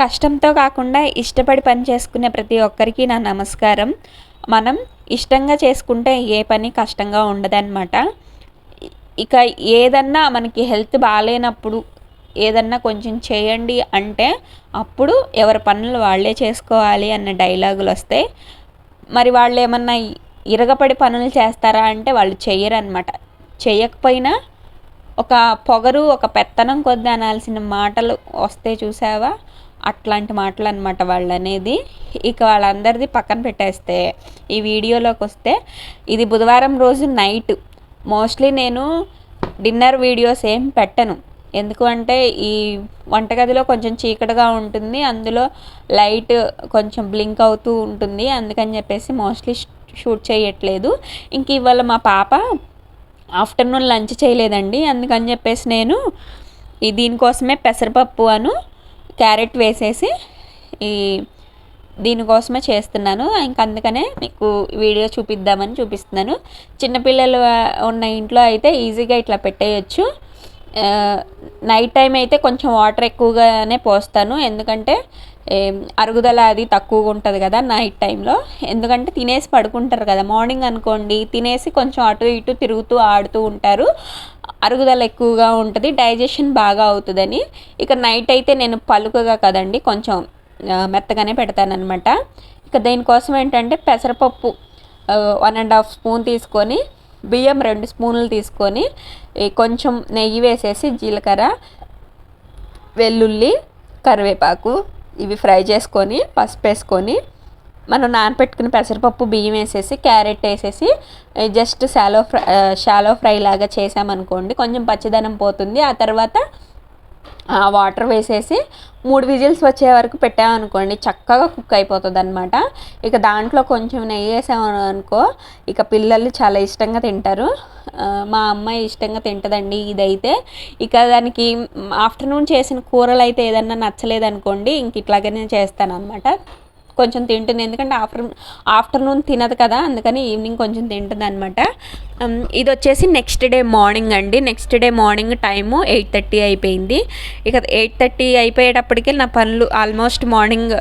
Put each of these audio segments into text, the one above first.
కష్టంతో కాకుండా ఇష్టపడి పని చేసుకునే ప్రతి ఒక్కరికి నా నమస్కారం. మనం ఇష్టంగా చేసుకుంటే ఏ పని కష్టంగా ఉండదన్నమాట. ఇక ఏదన్నా మనకి హెల్త్ బాగాలేనప్పుడు ఏదన్నా కొంచెం చేయండి అంటే అప్పుడు ఎవరి పనులు వాళ్ళే చేసుకోవాలి అన్న డైలాగులు వస్తాయి. మరి వాళ్ళు ఏమన్నా ఇరగపడి పనులు చేస్తారా అంటే వాళ్ళు చెయ్యరనమాట. చేయకపోయినా ఒక పొగరు, ఒక పెత్తనం కొద్ది అనాల్సిన మాటలు వస్తే చూసావా, అట్లాంటి మాటలు అనమాట వాళ్ళు అనేది. ఇక వాళ్ళందరిది పక్కన పెట్టేస్తే ఈ వీడియోలోకి వస్తే, ఇది బుధవారం రోజు నైట్. మోస్ట్లీ నేను డిన్నర్ వీడియోస్ ఏం పెట్టను. ఎందుకు అంటే ఈ వంటగదిలో కొంచెం చీకటిగా ఉంటుంది, అందులో లైట్ కొంచెం బ్లింక్ అవుతూ ఉంటుంది, అందుకని చెప్పేసి మోస్ట్లీ షూట్ చేయట్లేదు. ఇంక ఇవాళ మా పాప ఆఫ్టర్నూన్ లంచ్ చేయలేదండి, అందుకని చెప్పేసి నేను దీనికోసమే పెసరపప్పు క్యారెట్ వేసేసి దీనికోసమే చేస్తున్నాను. ఇంక అందుకనే మీకు వీడియో చూపిద్దామని చూపిస్తున్నాను. చిన్నపిల్లలు ఉన్న ఇంట్లో అయితే ఈజీగా ఇట్లా పెట్టేయచ్చు. నైట్ టైం అయితే కొంచెం వాటర్ ఎక్కువగానే పోస్తాను, ఎందుకంటే అరుగుదల అది తక్కువగా ఉంటుంది కదా నైట్ టైంలో. ఎందుకంటే తినేసి పడుకుంటారు కదా, మార్నింగ్ అనుకోండి తినేసి కొంచెం అటు ఇటు తిరుగుతూ ఆడుతూ ఉంటారు, అరుగుదల ఎక్కువగా ఉంటుంది, డైజెషన్ బాగా అవుతుందని. ఇక నైట్ అయితే నేను పలుకగా కదండి, కొంచెం మెత్తగానే పెడతానమాట. ఇక దీనికోసం ఏంటంటే పెసరపప్పు 1.5 స్పూన్ తీసుకొని, బియ్యం 2 స్పూన్లు తీసుకొని, కొంచెం నెయ్యి వేసేసి జీలకర్ర, వెల్లుల్లి, కరివేపాకు ఇవి ఫ్రై చేసుకొని, పసుపు వేసుకొని, మనం నానపెట్టుకుని పెసరపప్పు బియ్యం వేసేసి, క్యారెట్ వేసేసి జస్ట్ షాలో ఫ్రై లాగా చేసామనుకోండి, కొంచెం పచ్చిదనం పోతుంది. ఆ తర్వాత వాటర్ వేసేసి 3 విజిల్స్ వచ్చే వరకు పెట్టామనుకోండి, చక్కగా కుక్ అయిపోతుంది అనమాట. ఇక దాంట్లో కొంచెం నెయ్యి వేసామనుకో, ఇక పిల్లలు చాలా ఇష్టంగా తింటారు. మా అమ్మాయి ఇష్టంగా తింటుందండి ఇదైతే. ఇక దానికి ఆఫ్టర్నూన్ చేసిన కూరలు అయితే ఏదన్నా నచ్చలేదనుకోండి, ఇంక ఇట్లాగనే చేస్తాను అనమాట. కొంచెం తింటుంది, ఎందుకంటే ఆఫ్టర్నూన్ తినదు కదా, అందుకని ఈవినింగ్ కొంచెం తింటుంది అనమాట. ఇది వచ్చేసి నెక్స్ట్ డే మార్నింగ్ అండి. నెక్స్ట్ డే మార్నింగ్ టైము 8:30 అయిపోయింది. ఇక 8:30 అయిపోయేటప్పటికి నా పనులు ఆల్మోస్ట్ మార్నింగ్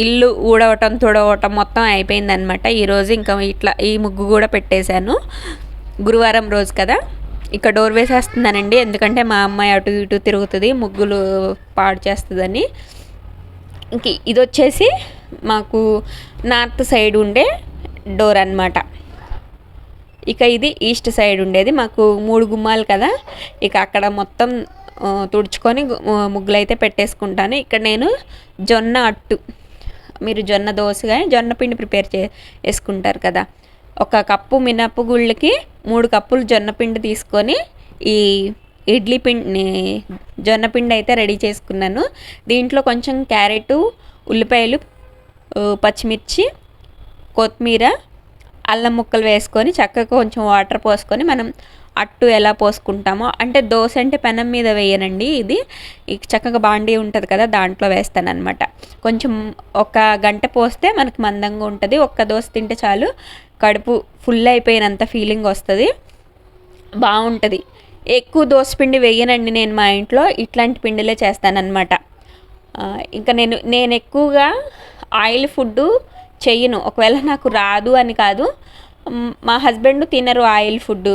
ఇల్లు ఊడవటం తుడవటం మొత్తం అయిపోయిందనమాట. ఈరోజు ఇంకా ఇట్లా ఈ ముగ్గు కూడా పెట్టేశాను, గురువారం రోజు కదా. ఇక డోర్ వేసేస్తున్నానండి, ఎందుకంటే మా అమ్మాయి అటు ఇటు తిరుగుతుంది, ముగ్గులు పాడు చేస్తుందని. ఇంక ఇది వచ్చేసి మాకు నార్త్ సైడ్ ఉండే డోర్ అన్నమాట. ఇక ఇది ఈస్ట్ సైడ్ ఉండేది. మాకు 3 గుమ్మాలు కదా, ఇక అక్కడ మొత్తం తుడుచుకొని ముగ్గులు అయితే పెట్టేసుకుంటాను. ఇక్కడ నేను జొన్న అట్టు, మీరు జొన్న దోశగా జొన్న పిండి ప్రిపేర్ చేసుకుంటారు కదా, 1 కప్పు మినపగుళ్ళకి 3 కప్పులు జొన్న పిండి తీసుకొని ఈ ఇడ్లీ పిండి జొన్న పిండి అయితే రెడీ చేసుకున్నాను. దీంట్లో కొంచెం క్యారెట్, ఉల్లిపాయలు, పచ్చిమిర్చి, కొత్తిమీర, అల్లం ముక్కలు వేసుకొని చక్కగా కొంచెం వాటర్ పోసుకొని, మనం అట్టు ఎలా పోసుకుంటామో, అంటే దోశ అంటే పెనం మీద వేయనండి, ఇది చక్కగా బాండీ ఉంటుంది కదా దాంట్లో వేస్తాను అనమాట. కొంచెం 1 గంట పోస్తే మనకు మందంగా ఉంటుంది. 1 దోశ తింటే చాలు, కడుపు ఫుల్ అయిపోయినంత ఫీలింగ్ వస్తుంది, బాగుంటుంది. ఎక్కువ దోసపిండి వేయనండి నేను మా ఇంట్లో, ఇట్లాంటి పిండిలే చేస్తానన్నమాట. ఇంకా నేను ఎక్కువగా ఆయిల్ ఫుడ్ చెయ్యను. ఒకవేళ నాకు రాదు అని కాదు, మా హస్బెండ్ తినరు ఆయిల్ ఫుడ్,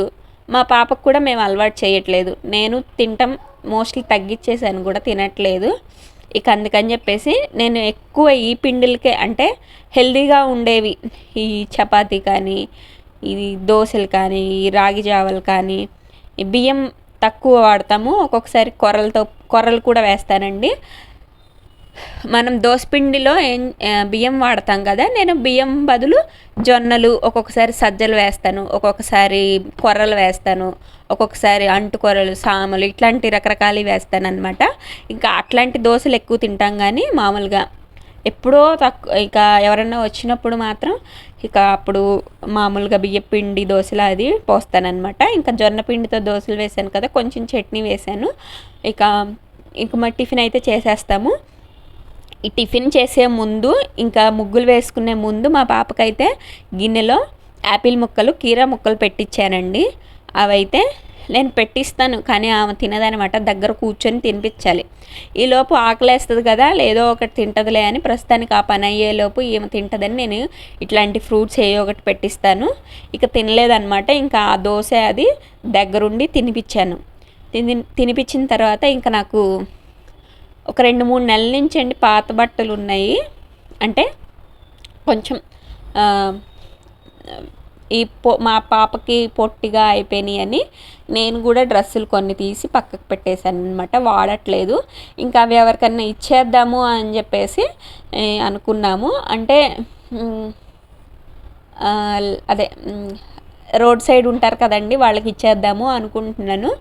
మా పాపకు కూడా మేము అలవాటు చేయట్లేదు. నేను తింటాం, మోస్ట్లీ తగ్గించేసాను కూడా, తినట్లేదు. ఇక అందుకని చెప్పేసి నేను ఎక్కువ ఈ పిండిలకే, అంటే హెల్దీగా ఉండేవి, ఈ చపాతీ కానీ, ఇది దోశలు కానీ, ఈ రాగి జావలు కానీ, బియ్యం తక్కువ వాడతాము. ఒక్కొక్కసారి కొర్రలు కూడా వేస్తానండి. మనం దోసపిండిలో బియ్యం వాడతాం కదా, నేను బియ్యం బదులు జొన్నలు, ఒక్కొక్కసారి సజ్జలు వేస్తాను, ఒక్కొక్కసారి కొర్రలు వేస్తాను, ఒక్కొక్కసారి అంటు కొర్రలు, సామలు, ఇట్లాంటి రకరకాలు వేస్తాను అనమాట. ఇంకా అట్లాంటి దోశలు ఎక్కువ తింటాం, కానీ మామూలుగా ఎప్పుడో తక్కువ. ఇక ఎవరన్నా వచ్చినప్పుడు మాత్రం ఇక అప్పుడు మామూలుగా బియ్యం పిండి దోశలు అది పోస్తానన్నమాట. ఇంకా జొన్న పిండితో దోశలు వేసాను కదా, కొంచెం చట్నీ వేసాను. ఇక మా టిఫిన్ అయితే చేసేస్తాము. ఈ టిఫిన్ చేసే ముందు, ఇంకా ముగ్గులు వేసుకునే ముందు మా పాపకైతే గిన్నెలో యాపిల్ ముక్కలు, కీరా ముక్కలు పెట్టించానండి. అవైతే నేను పెట్టిస్తాను, కానీ ఆమె తినదనమాట. దగ్గర కూర్చొని తినిపించాలి. ఈలోపు ఆకలేస్తుంది కదా, లేదో ఒకటి తింటదిలే అని ప్రస్తుతానికి ఆ పని అయ్యేలోపు ఈమె తింటుందని నేను ఇట్లాంటి ఫ్రూట్స్ ఏ ఒకటి పెట్టిస్తాను. ఇక తినలేదనమాట. ఇంకా ఆ దోశ అది దగ్గరుండి తినిపించాను. తినిపించిన తర్వాత ఇంకా నాకు ఒక 2-3 నెలల నుంచి అండి పాత బట్టలు ఉన్నాయి. అంటే కొంచెం మా పాపకి పొట్టిగా అయిపోయినాయి అని నేను కూడా డ్రెస్సులు కొన్ని తీసి పక్కకు పెట్టేశాను అనమాట. వాడట్లేదు. ఇంకా అవి ఎవరికన్నా ఇచ్చేద్దాము అని చెప్పేసి అనుకున్నాము. అంటే అదే రోడ్ సైడ్ ఉంటారు కదండి, వాళ్ళకి ఇచ్చేద్దాము అనుకుంటున్నాను.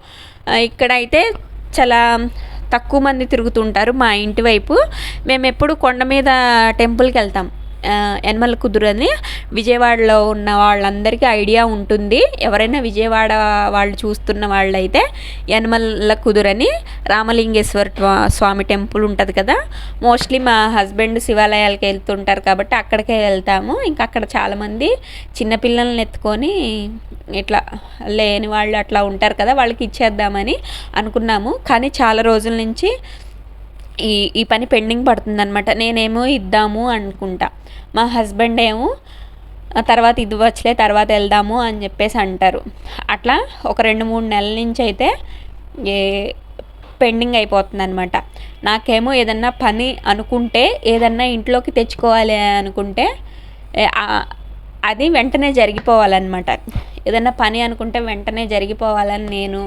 ఇక్కడైతే చాలా తక్కువ మంది తిరుగుతుంటారు మా ఇంటి వైపు. మేము ఎప్పుడు కొండ మీద టెంపుల్కి వెళ్తాం. యనమల కుదురు అని విజయవాడలో ఉన్న వాళ్ళందరికీ ఐడియా ఉంటుంది. ఎవరైనా విజయవాడ వాళ్ళు చూస్తున్న వాళ్ళైతే యనమల కుదురని రామలింగేశ్వర స్వామి టెంపుల్ ఉంటుంది కదా. మోస్ట్లీ మా హస్బెండ్ శివాలయాలకి వెళ్తుంటారు కాబట్టి అక్కడికే వెళ్తాము. ఇంకా అక్కడ చాలామంది చిన్నపిల్లల్ని ఎత్తుకొని ఇట్లా లేని వాళ్ళు అట్లా ఉంటారు కదా, వాళ్ళకి ఇచ్చేద్దామని అనుకున్నాము. కానీ చాలా రోజుల నుంచి ఈ పని పెండింగ్ పడుతుందనమాట. నేనేమో ఇద్దాము అనుకుంటా, మా హస్బెండ్ ఏమో తర్వాత ఇవ్వచ్చులే తర్వాత వెళ్దాము అని చెప్పేసి అంటారు. అట్లా ఒక 2-3 నెలల నుంచి అయితే పెండింగ్ అయిపోతుంది అనమాట. నాకేమో ఏదన్నా పని అనుకుంటే, ఏదన్నా ఇంట్లోకి తెచ్చుకోవాలి అనుకుంటే అది వెంటనే జరిగిపోవాలన్నమాట. ఏదన్నా పని అనుకుంటే వెంటనే జరిగిపోవాలని నేను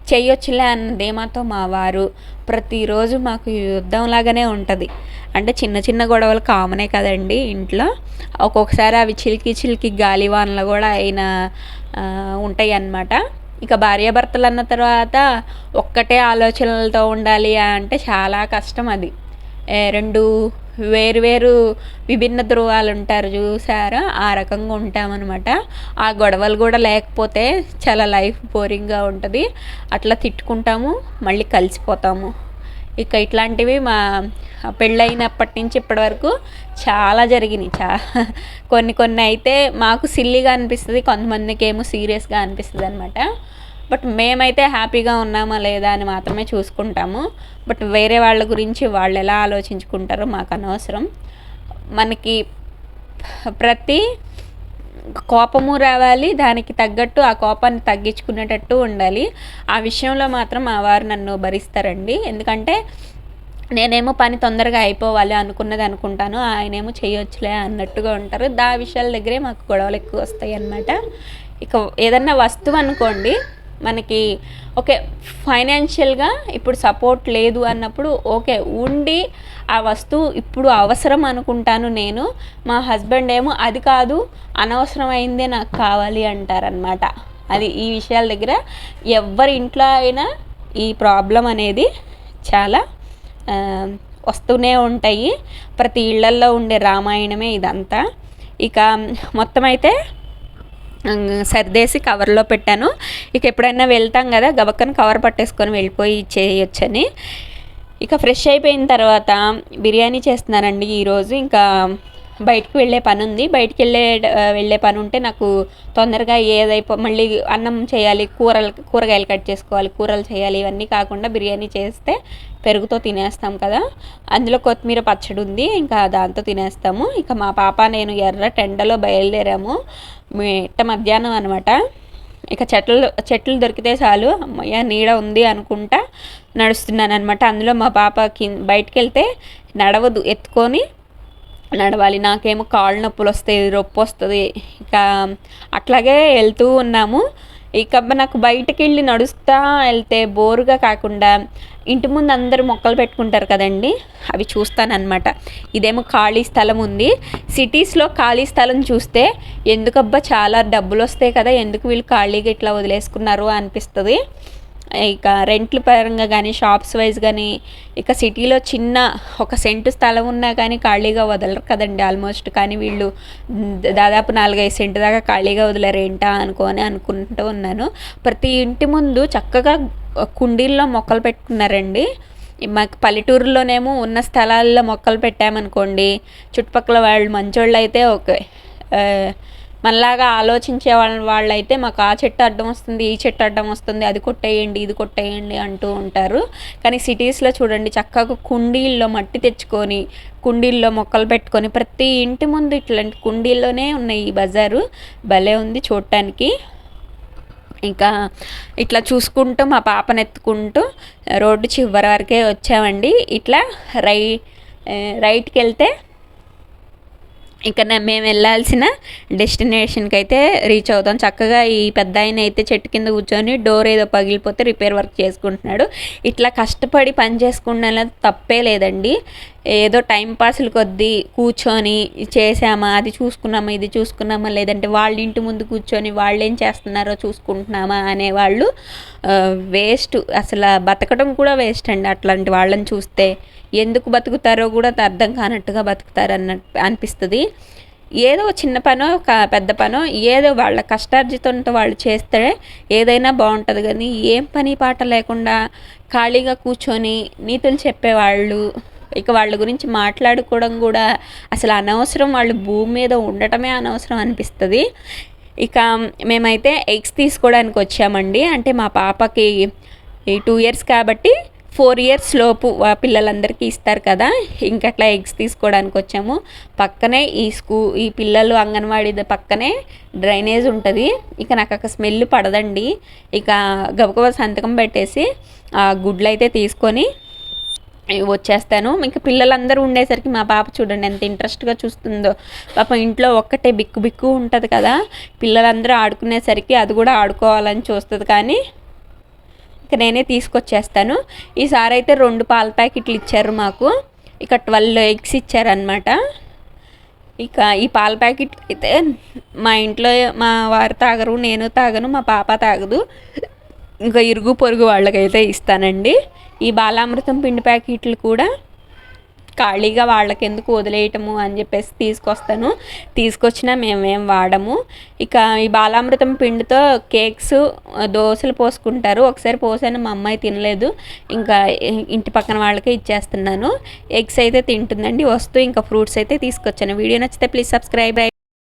చెయ్యొచ్చులే అన్న ధీమాతో మా వారు ప్రతిరోజు మాకు యుద్ధంలాగానే ఉంటుంది. అంటే చిన్న చిన్న గొడవలు కామనే కదండి ఇంట్లో. ఒక్కొక్కసారి అవి చిలికి గాలివానలు కూడా అయినా ఉంటాయి అన్నమాట. ఇక భార్యాభర్తలు అన్న తర్వాత ఒక్కటే ఆలోచనలతో ఉండాలి అంటే చాలా కష్టం. అది 2 వేరు విభిన్న ధృవాలు ఉంటారు చూసారా, ఆ రకంగా ఉంటామన్నమాట. ఆ గొడవలు కూడా లేకపోతే చాలా లైఫ్ బోరింగ్గా ఉంటుంది. అట్లా తిట్టుకుంటాము, మళ్ళీ కలిసిపోతాము. ఇక ఇట్లాంటివి మా పెళ్ళైనప్పటి నుంచి ఇప్పటి వరకు చాలా జరిగినాయి. కొన్ని అయితే మాకు సిల్లీగా అనిపిస్తుంది, కొంతమందికి ఏమో సీరియస్గా అనిపిస్తుంది అనమాట. బట్ మేమైతే హ్యాపీగా ఉన్నామా లేదా అని మాత్రమే చూసుకుంటాము. బట్ వేరే వాళ్ళ గురించి వాళ్ళు ఎలా ఆలోచించుకుంటారో మాకు అనవసరం. మనకి ప్రతి కోపము రావాలి, దానికి తగ్గట్టు ఆ కోపాన్ని తగ్గించుకునేటట్టు ఉండాలి. ఆ విషయంలో మాత్రం మా వారు నన్ను భరిస్తారండి. ఎందుకంటే నేనేమో పని తొందరగా అయిపోవాలి అనుకున్నది అనుకుంటాను, ఆయనేమో చేయొచ్చులే అన్నట్టుగా ఉంటారు. విషయాల దగ్గరే మాకు గొడవలు ఎక్కువ వస్తాయి అన్నమాట. ఇక ఏదన్నా వస్తువు అనుకోండి, మనకి ఓకే ఫైనాన్షియల్గా ఇప్పుడు సపోర్ట్ లేదు అన్నప్పుడు ఓకే ఉండి ఆ వస్తువు ఇప్పుడు అవసరం అనుకుంటాను నేను. మా హస్బెండ్ ఏమో అది కాదు, అనవసరమైందే నాకు కావాలి అంటారనమాట. అది ఈ విషయాల దగ్గర ఎవరి ఇంట్లో అయినా ఈ ప్రాబ్లం అనేది చాలా వస్తూనే ఉంటాయి. ప్రతి ఇళ్లల్లో ఉండే రామాయణమే ఇదంతా. ఇక మొత్తం అయితే సర్దేసి కవర్లో పెట్టాను. ఇక ఎప్పుడైనా వెళ్తాం కదా, గబక్కన కవర్ పట్టేసుకొని వెళ్ళిపోయి చేయొచ్చని. ఇక ఫ్రెష్ అయిపోయిన తర్వాత బిర్యానీ చేస్తున్నానండి ఈరోజు. ఇంకా బయటికి వెళ్ళే పని ఉంది. బయటికి వెళ్ళే పని ఉంటే నాకు తొందరగా మళ్ళీ అన్నం చేయాలి, కూరగాయలు కట్ చేసుకోవాలి, కూరలు చేయాలి. ఇవన్నీ కాకుండా బిర్యానీ చేస్తే పెరుగుతో తినేస్తాం కదా, అందులో కొత్తిమీర పచ్చడి ఉంది, ఇంకా దాంతో తినేస్తాము. ఇక మా పాప నేను ఎండలో బయలుదేరాము. మధ్యాహ్నం అనమాట. ఇక చెట్లు దొరికితే చాలు అమ్మయ్య నీడ ఉంది అనుకుంటా నడుస్తున్నాను అనమాట. అందులో మా పాప బయటికి వెళ్తే నడవదు, ఎత్తుకొని నడవాలి. నాకేమో కాళ్ళు నొప్పులు వస్తాయి, రొప్పి వస్తుంది. ఇక అట్లాగే వెళ్తూ ఉన్నాము. ఇక నాకు బయటకు వెళ్ళి నడుస్తూ వెళ్తే బోరుగా కాకుండా ఇంటి ముందు అందరూ మొక్కలు పెట్టుకుంటారు కదండి, అవి చూస్తానన్నమాట. ఇదేమో ఖాళీ స్థలం ఉంది. సిటీస్లో ఖాళీ స్థలం చూస్తే ఎందుకబ్బా చాలా డబ్బులు వస్తాయి కదా, ఎందుకు వీళ్ళు ఖాళీగా ఇట్లా వదిలేసుకున్నారు అనిపిస్తుంది. ఇక రెంట్ల పరంగా కానీ షాప్స్ వైజ్ కానీ ఇక సిటీలో చిన్న 1 సెంటు స్థలం ఉన్నా కానీ ఖాళీగా వదలరు కదండి ఆల్మోస్ట్. కానీ వీళ్ళు దాదాపు 4-5 సెంటు దాకా ఖాళీగా వదిలేరేంటా అనుకుంటూ ఉన్నాను. ప్రతి ఇంటి ముందు చక్కగా కుండీల్లో మొక్కలు పెట్టుకున్నారండి. మాకు పల్లెటూరులోనేమో ఉన్న స్థలాల్లో మొక్కలు పెట్టామనుకోండి, చుట్టుపక్కల వాళ్ళు మంచోళ్ళు అయితే ఓకే మనలాగా ఆలోచించే వాళ్ళైతే మాకు ఆ చెట్టు అడ్డం వస్తుంది, ఈ చెట్టు అడ్డం వస్తుంది, అది కొట్టేయండి, ఇది కొట్టేయండి అంటూ ఉంటారు. కానీ సిటీస్లో చూడండి, చక్కగా కుండీల్లో మట్టి తెచ్చుకొని కుండీల్లో మొక్కలు పెట్టుకొని ప్రతి ఇంటి ముందు ఇట్లాంటి కుండీల్లోనే ఉన్నాయి ఈ బజారు. భలే ఉంది చూడటానికి. ఇంకా ఇట్లా చూసుకుంటూ మా పాపను ఎత్తుకుంటూ రోడ్డు చివరి వరకే వచ్చామండి. ఇట్లా రైట్కి వెళ్తే ఇంకా మేము వెళ్ళాల్సిన డెస్టినేషన్కి అయితే రీచ్ అవుతాం. చక్కగా ఈ పెద్ద ఆయన అయితే చెట్టు కింద కూర్చొని డోర్ ఏదో పగిలిపోతే రిపేర్ వర్క్ చేసుకుంటున్నాడు. ఇట్లా కష్టపడి పని చేసుకునేది తప్పే లేదండి. ఏదో టైం పాస్ల కొద్దీ కూర్చొని చేసామా, అది చూసుకున్నామా, ఇది చూసుకున్నామా, లేదంటే వాళ్ళ ఇంటి ముందు కూర్చొని వాళ్ళు ఏం చేస్తున్నారో చూసుకుంటున్నామా అనేవాళ్ళు వేస్ట్. అసలు బతకడం కూడా వేస్ట్ అండి. అట్లాంటి వాళ్ళని చూస్తే ఎందుకు బతుకుతారో కూడా అర్థం కానట్టుగా బతుకుతారు అనిపిస్తుంది. ఏదో చిన్న పనో పెద్ద పనో ఏదో వాళ్ళ కష్టార్జితంతో వాళ్ళు చేస్తే ఏదైనా బాగుంటుంది. కానీ ఏం పని పాట లేకుండా ఖాళీగా కూర్చొని నీతులు చెప్పేవాళ్ళు, ఇక వాళ్ళ గురించి మాట్లాడుకోవడం కూడా అసలు అనవసరం. వాళ్ళు భూమి మీద ఉండటమే అనవసరం అనిపిస్తుంది. ఇక మేమైతే ఎగ్స్ తీసుకోవడానికి వచ్చామండి. అంటే మా పాపకి 2 years కాబట్టి 4 years లోపు పిల్లలందరికీ ఇస్తారు కదా, ఇంకట్లా ఎగ్స్ తీసుకోవడానికి వచ్చాము. పక్కనే ఈ పిల్లలు అంగన్వాడీ పక్కనే డ్రైనేజ్ ఉంటుంది. ఇక నాకు అక్కడ స్మెల్ పడదండి. ఇక గబగబా సంతకం పెట్టేసి ఆ గుడ్లు అయితే తీసుకొని వచ్చేస్తాను. ఇంకా పిల్లలందరూ ఉండేసరికి మా పాప చూడండి ఎంత ఇంట్రెస్ట్గా చూస్తుందో. పాప ఇంట్లో ఒక్కటే బిక్కు ఉంటుంది కదా, పిల్లలందరూ ఆడుకునేసరికి అది కూడా ఆడుకోవాలని చూస్తుంది. కానీ ఇక నేనే తీసుకొచ్చేస్తాను. ఈసారి అయితే 2 పాల ప్యాకెట్లు ఇచ్చారు మాకు. ఇక 12 eggs ఇచ్చారనమాట. ఇక ఈ పాల ప్యాకెట్ అయితే మా ఇంట్లో మా వారు తాగరు, నేను తాగను, మా పాప తాగదు. ఇంకా ఇరుగు పొరుగు వాళ్ళకైతే ఇస్తానండి. ఈ బాలామృతం పిండి ప్యాకెట్లు కూడా ఖాళీగా వాళ్ళకి ఎందుకు వదిలేయటము అని చెప్పేసి తీసుకొచ్చినా మేమేం వాడము. ఇక ఈ బాలామృతం పిండితో కేక్స్, దోశలు పోసుకుంటారు. ఒకసారి పోసాను, మా అమ్మాయి తినలేదు. ఇంకా ఇంటి పక్కన వాళ్ళకే ఇచ్చేస్తున్నాను. ఎగ్స్ అయితే తింటుందండి. ఇంకా ఫ్రూట్స్ అయితే తీసుకొచ్చాను. వీడియో నచ్చితే ప్లీజ్ సబ్స్క్రైబ్.